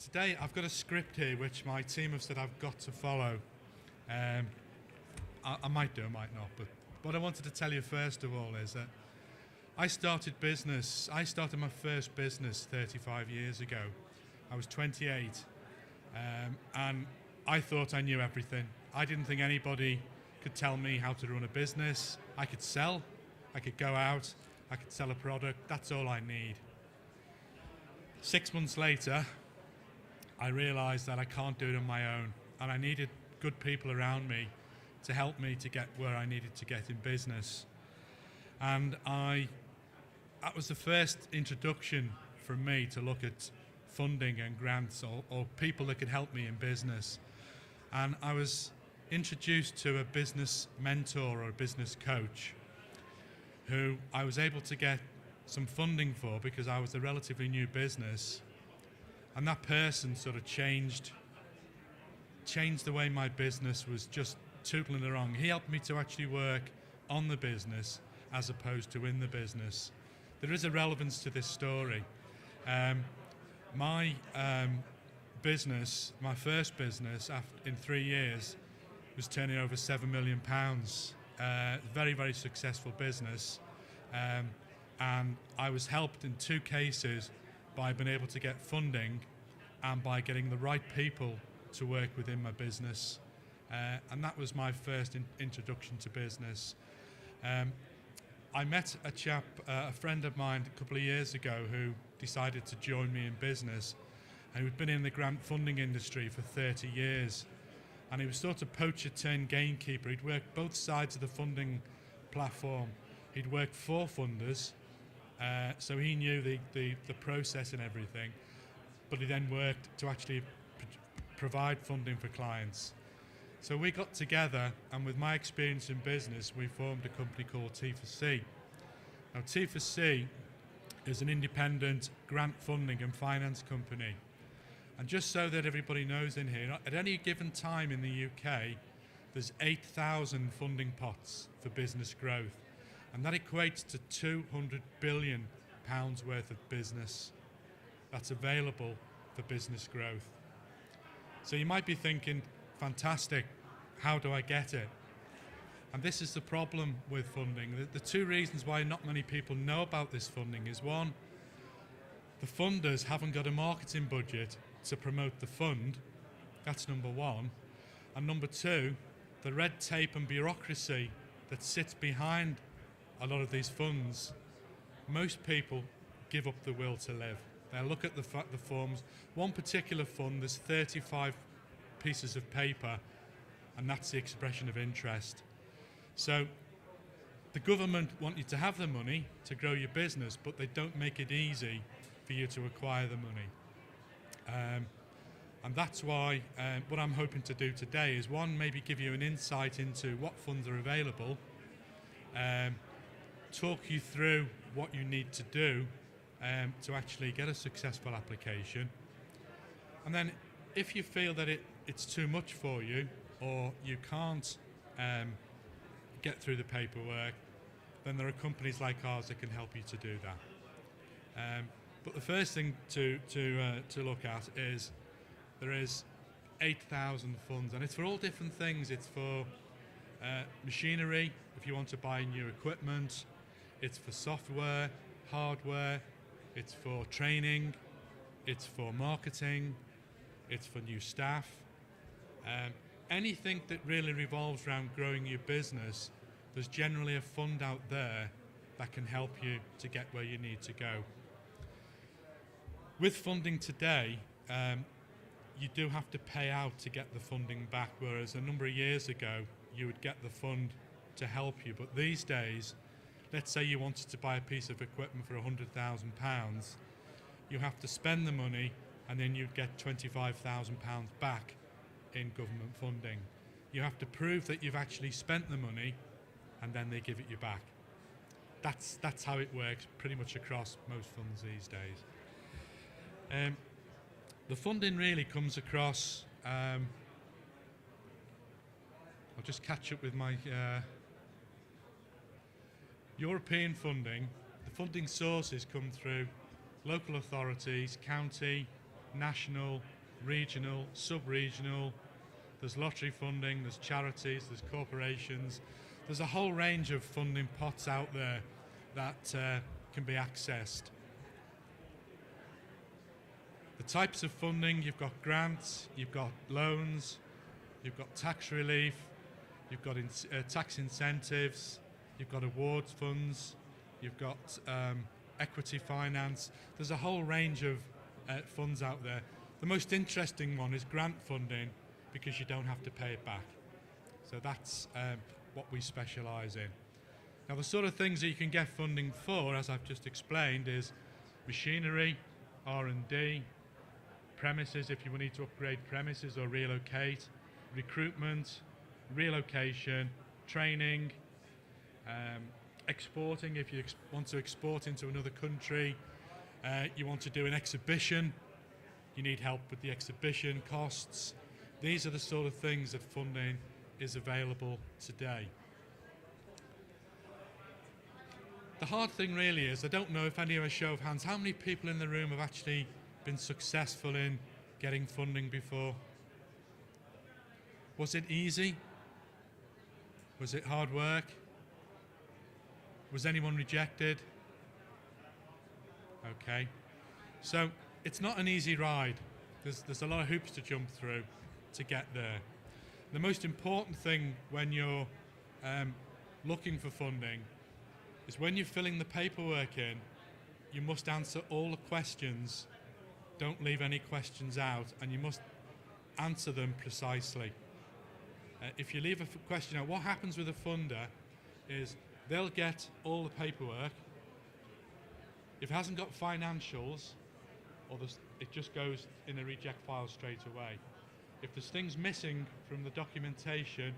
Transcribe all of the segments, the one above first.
Today I've got a script here which my team have said I've got to follow. I might do, I might not, but what I wanted to tell you first of all is that I started my first business 35 years ago. I was 28, and I thought I knew everything. I didn't think anybody could tell me how to run a business. I could sell, I could go out, I could sell a product, that's all I need. 6 months later, I realised that I can't do it on my own, and I needed good people around me to help me to get where I needed to get in business. And that was the first introduction for me to look at funding and grants or people that could help me in business. And I was introduced to a business mentor or a business coach who I was able to get some funding for because I was a relatively new business. And that person sort of changed the way my business was just tootling along. He helped me to actually work on the business as opposed to in the business. There is a relevance to this story. My business, my first business, in 3 years, was turning over £7 million. Very, very successful business. And I was helped in 2 cases by being able to get funding and by getting the right people to work within my business. And that was my first introduction to business. I met a chap, a friend of mine a couple of years ago who decided to join me in business, and who'd been in the grant funding industry for 30 years. And he was sort of poacher turned gamekeeper. He'd worked both sides of the funding platform. He'd worked for funders, so he knew the process and everything, but he then worked to actually provide funding for clients. So we got together, and with my experience in business, we formed a company called T4C. Now, T4C is an independent grant funding and finance company. And just so that everybody knows in here, at any given time in the UK, there's 8,000 funding pots for business growth. And that equates to £200 billion worth of business that's available for business growth. So you might be thinking, fantastic, how do I get it? And this is the problem with funding. The 2 reasons why not many people know about this funding is, one, the funders haven't got a marketing budget to promote the fund. That's number one. And number 2, the red tape and bureaucracy that sits behind a lot of these funds, most people give up the will to live. They'll look at the forms. One particular fund, there's 35 pieces of paper, and that's the expression of interest. So the government want you to have the money to grow your business, but they don't make it easy for you to acquire the money. And that's why what I'm hoping to do today is, one, maybe give you an insight into what funds are available, talk you through what you need to do to actually get a successful application. And then if you feel that it's too much for you, or you can't get through the paperwork, then there are companies like ours that can help you to do that. But the first thing to look at is there is 8,000 funds, and it's for all different things. It's for machinery, if you want to buy new equipment. It's for software, hardware. It's for training. It's for marketing. It's for new staff. Anything that really revolves around growing your business, there's generally a fund out there that can help you to get where you need to go. With funding today, you do have to pay out to get the funding back, whereas a number of years ago, you would get the fund to help you. But these days, let's say you wanted to buy a piece of equipment for £100,000, you have to spend the money, and then you'd get £25,000 back in government funding. You have to prove that you've actually spent the money, and then they give it you back. That's how it works pretty much across most funds these days. The funding really comes across, I'll just catch up with my European funding. The funding sources come through local authorities, county, national, regional, sub-regional. There's lottery funding, there's charities, there's corporations. There's a whole range of funding pots out there that can be accessed. The types of funding, you've got grants, you've got loans, you've got tax relief, you've got tax incentives, you've got awards funds, you've got equity finance. There's a whole range of funds out there. The most interesting one is grant funding, because you don't have to pay it back. So that's what we specialise in. Now, the sort of things that you can get funding for, as I've just explained, is machinery, R&D, premises if you need to upgrade premises or relocate, recruitment, relocation, training, exporting if you want to export into another country, you want to do an exhibition, you need help with the exhibition costs. These are the sort of things that funding is available today. The hard thing really is, I don't know if any of a show of hands, how many people in the room have actually been successful in getting funding before? Was it easy? Was it hard work? Was anyone rejected? Okay. So it's not an easy ride. There's a lot of hoops to jump through to get there. The most important thing when you're looking for funding is when you're filling the paperwork in, you must answer all the questions. Don't leave any questions out, and you must answer them precisely. If you leave a question out, what happens with a funder is they'll get all the paperwork. If it hasn't got financials, or it just goes in a reject file straight away. If there's things missing from the documentation,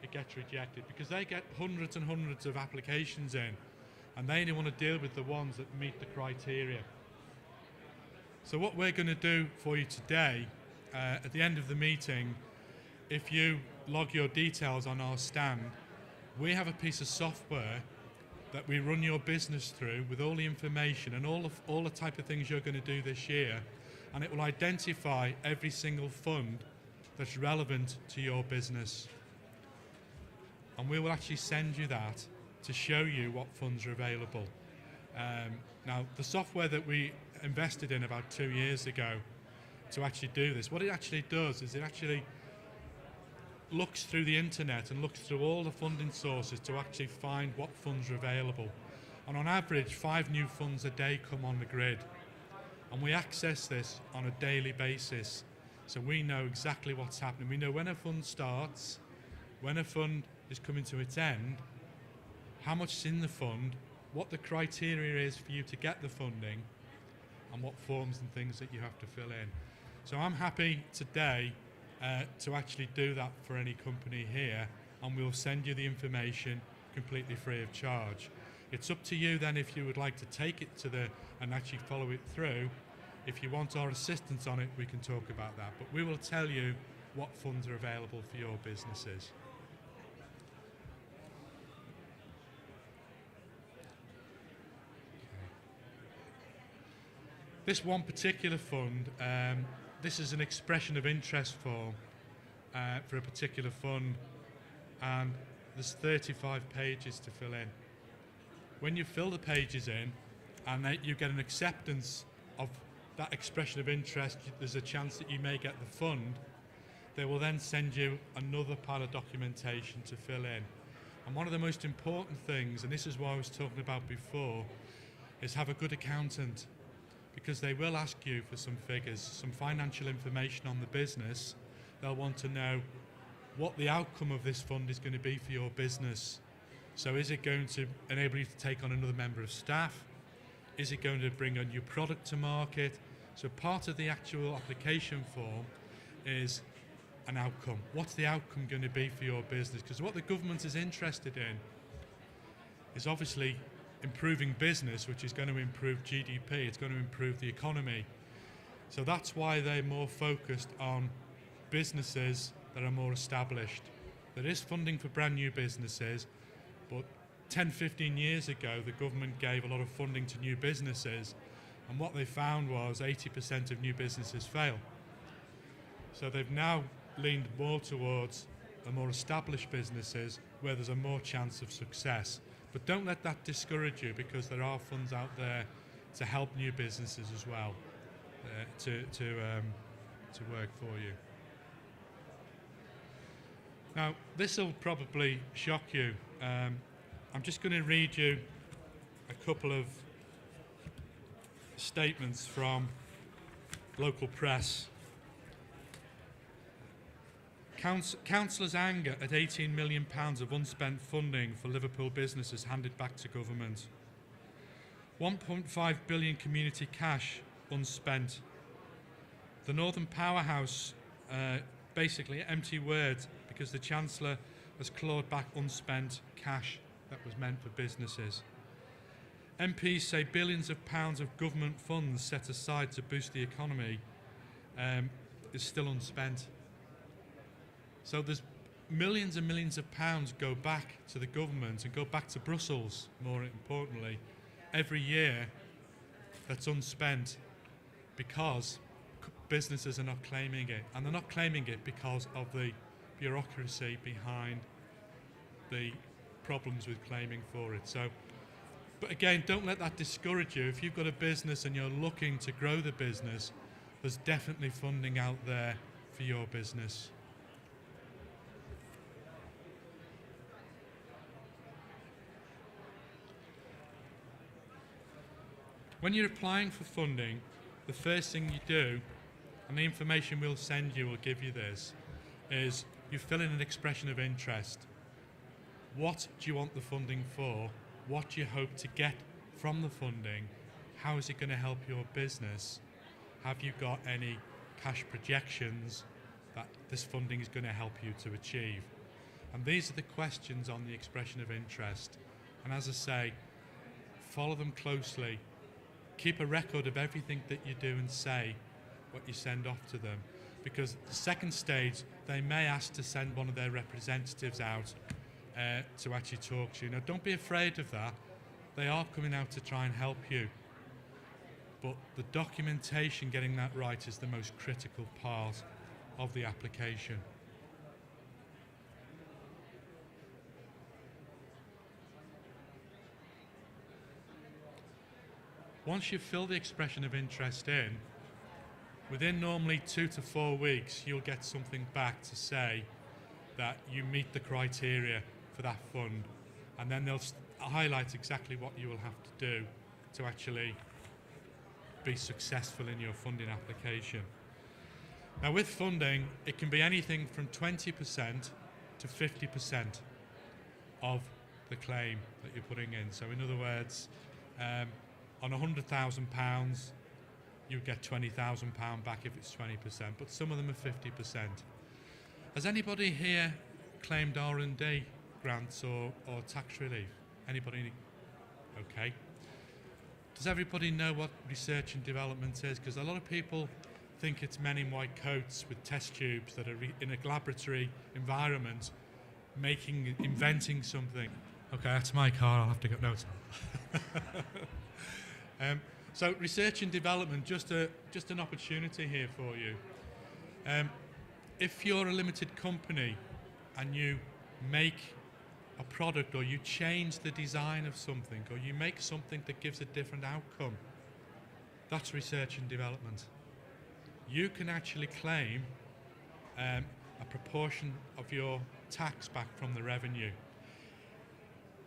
it gets rejected, because they get hundreds and hundreds of applications in, and they only want to deal with the ones that meet the criteria. So what we're going to do for you today, at the end of the meeting, if you log your details on our stand, we have a piece of software that we run your business through with all the information and all the type of things you're going to do this year, and it will identify every single fund that's relevant to your business. And we will actually send you that to show you what funds are available. Now, the software that we invested in about 2 years ago to actually do this, what it actually does is it actually looks through the internet and looks through all the funding sources to actually find what funds are available. And on average, 5 new funds a day come on the grid. And we access this on a daily basis. So we know exactly what's happening. We know when a fund starts, when a fund is coming to its end, how much is in the fund, what the criteria is for you to get the funding, and what forms and things that you have to fill in. So I'm happy today to actually do that for any company here, and we'll send you the information completely free of charge. It's up to you then if you would like to take it and actually follow it through. If you want our assistance on it, we can talk about that. But we will tell you what funds are available for your businesses. This one particular fund, this is an expression of interest form for a particular fund, and there's 35 pages to fill in. When you fill the pages in and you get an acceptance of that expression of interest, there's a chance that you may get the fund. They will then send you another pile of documentation to fill in. And one of the most important things, and this is what I was talking about before, is have a good accountant, because they will ask you for some figures, some financial information on the business. They'll want to know what the outcome of this fund is going to be for your business. So is it going to enable you to take on another member of staff? Is it going to bring a new product to market? So part of the actual application form is an outcome. What's the outcome going to be for your business? Because what the government is interested in is obviously improving business, which is going to improve GDP, it's going to improve the economy. So that's why they're more focused on businesses that are more established. There is funding for brand new businesses, but 10, 15 years ago, the government gave a lot of funding to new businesses, And what they found was 80% of new businesses fail. So they've now leaned more towards the more established businesses where there's a more chance of success. But don't let that discourage you, because there are funds out there to help new businesses as well, to work for you. Now, this will probably shock you. I'm just going to read you a couple of statements from local press. Councillors' anger at £18 million of unspent funding for Liverpool businesses handed back to government. 1.5 billion community cash unspent. The Northern Powerhouse, basically empty words, because the Chancellor has clawed back unspent cash that was meant for businesses. MPs say billions of pounds of government funds set aside to boost the economy is still unspent. So there's millions and millions of pounds go back to the government and go back to Brussels, more importantly, every year that's unspent because businesses are not claiming it. And they're not claiming it because of the bureaucracy behind the problems with claiming for it. So, but again, don't let that discourage you. If you've got a business and you're looking to grow the business, there's definitely funding out there for your business. When you're applying for funding, the first thing you do, and the information we'll send you will give you this, is you fill in an expression of interest. What do you want the funding for? What do you hope to get from the funding? How is it going to help your business? Have you got any cash projections that this funding is going to help you to achieve? And these are the questions on the expression of interest. And as I say, follow them closely. Keep a record of everything that you do and say, what you send off to them. Because the second stage, they may ask to send one of their representatives out to actually talk to you. Now, don't be afraid of that. They are coming out to try and help you. But the documentation, getting that right, is the most critical part of the application. Once you fill the expression of interest in, within normally 2 to 4 weeks, you'll get something back to say that you meet the criteria for that fund, and then they'll highlight exactly what you will have to do to actually be successful in your funding application. Now, with funding, it can be anything from 20% to 50% of the claim that you're putting in. So in other words, on £100,000, you get £20,000 back if it's 20%, but some of them are 50%. Has anybody here claimed R&D grants or tax relief? Anybody? Okay. Does everybody know what research and development is? Because a lot of people think it's men in white coats with test tubes that are in a laboratory environment inventing something. Okay, that's my car, I'll have to get notes on. So research and development, just an opportunity here for you. If you're a limited company and you make a product, or you change the design of something, or you make something that gives a different outcome, that's research and development. You can actually claim a proportion of your tax back from the revenue.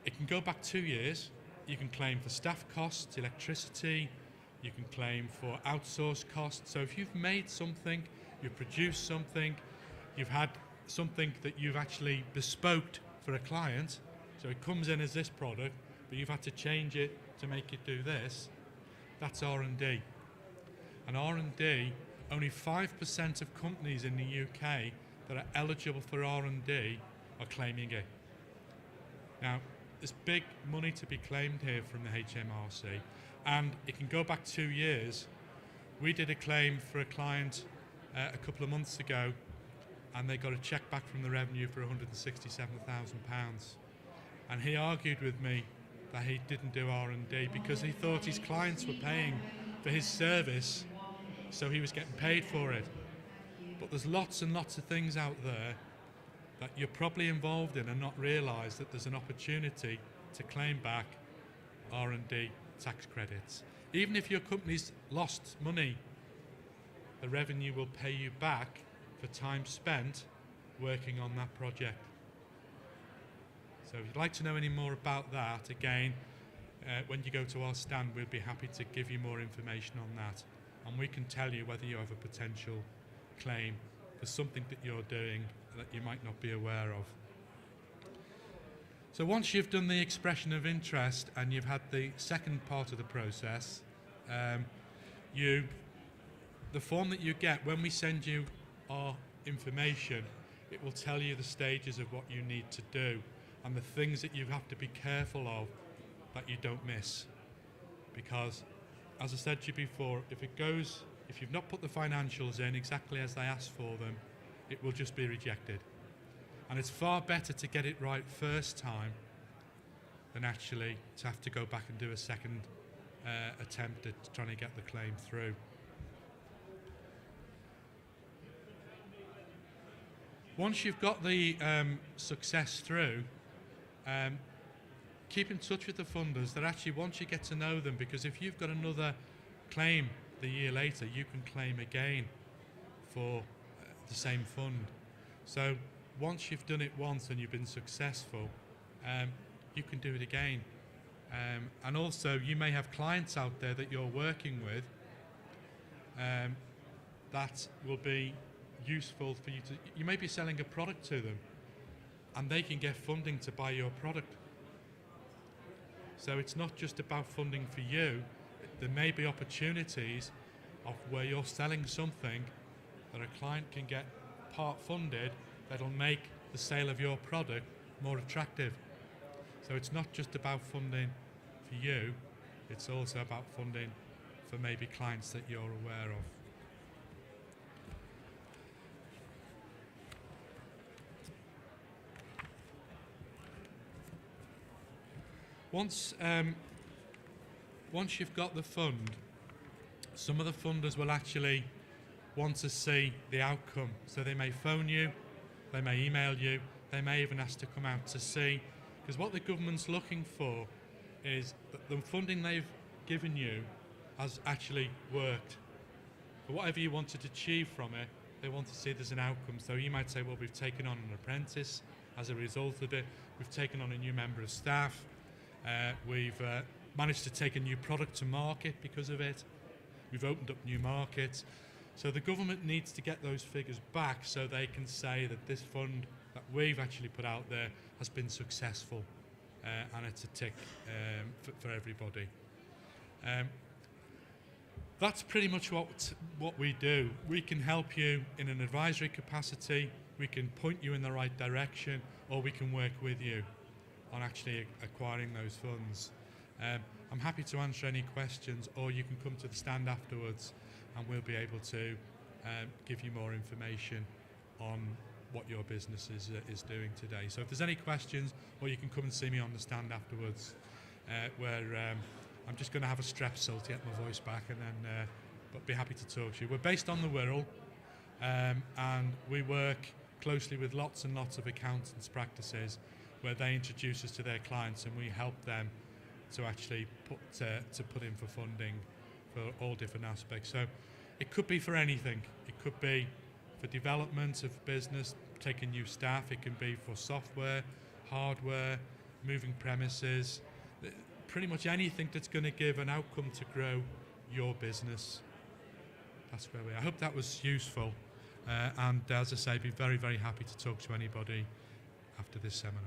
It can go back 2 years. You can claim for staff costs, electricity, you can claim for outsourced costs. So if you've made something, you've produced something, you've had something that you've actually bespoked for a client, so it comes in as this product, but you've had to change it to make it do this, that's R&D. And R&D, only 5% of companies in the UK that are eligible for R&D are claiming it. Now, there's big money to be claimed here from the HMRC, and it can go back 2 years. We did a claim for a client a couple of months ago, and they got a cheque back from the revenue for £167,000. And he argued with me that he didn't do R&D because he thought his clients were paying for his service, so he was getting paid for it. But there's lots and lots of things out there that you're probably involved in and not realise that there's an opportunity to claim back R&D tax credits. Even if your company's lost money, the revenue will pay you back for time spent working on that project. So if you'd like to know any more about that, again, when you go to our stand, we'll be happy to give you more information on that. And we can tell you whether you have a potential claim for something that you're doing that you might not be aware of. So once you've done the expression of interest and you've had the second part of the process, the form that you get, when we send you our information, it will tell you the stages of what you need to do and the things that you have to be careful of that you don't miss. Because, as I said to you before, if you've not put the financials in exactly as they asked for them, it will just be rejected. And it's far better to get it right first time than actually to have to go back and do a second attempt at trying to get the claim through. Once you've got the success through, keep in touch with the funders. That actually, once you get to know them, because if you've got another claim the year later, you can claim again for the same fund. So once you've done it once and you've been successful, you can do it again. And also, you may have clients out there that you're working with that will be useful for you to. You may be selling a product to them, and they can get funding to buy your product. So it's not just about funding for you. There may be opportunities of where you're selling something that a client can get part funded that'll make the sale of your product more attractive. So it's not just about funding for you, it's also about funding for maybe clients that you're aware of. Once you've got the fund, some of the funders will actually want to see the outcome. So they may phone you, they may email you, they may even ask to come out to see. Because what the government's looking for is that the funding they've given you has actually worked. But whatever you wanted to achieve from it, they want to see there's an outcome. So you might say, well, we've taken on an apprentice as a result of it, we've taken on a new member of staff, we've managed to take a new product to market because of it, we've opened up new markets. So the government needs to get those figures back so they can say that this fund that we've actually put out there has been successful, and it's a tick for everybody. That's pretty much what we do. We can help you in an advisory capacity, we can point you in the right direction, or we can work with you on actually acquiring those funds. I'm happy to answer any questions, or you can come to the stand afterwards and we'll be able to give you more information on what your business is doing today. So if there's any questions, or you can come and see me on the stand afterwards, where I'm just going to have a strepsil to get my voice back, and then but be happy to talk to you. We're based on the Wirral, and we work closely with lots and lots of accountants practices where they introduce us to their clients and we help them to actually put in for funding for all different aspects. So it could be for anything. It could be for development of business, taking new staff. It can be for software, hardware, moving premises, pretty much anything that's going to give an outcome to grow your business. That's where we are. I hope that was useful. And as I say, be very, very happy to talk to anybody after this seminar.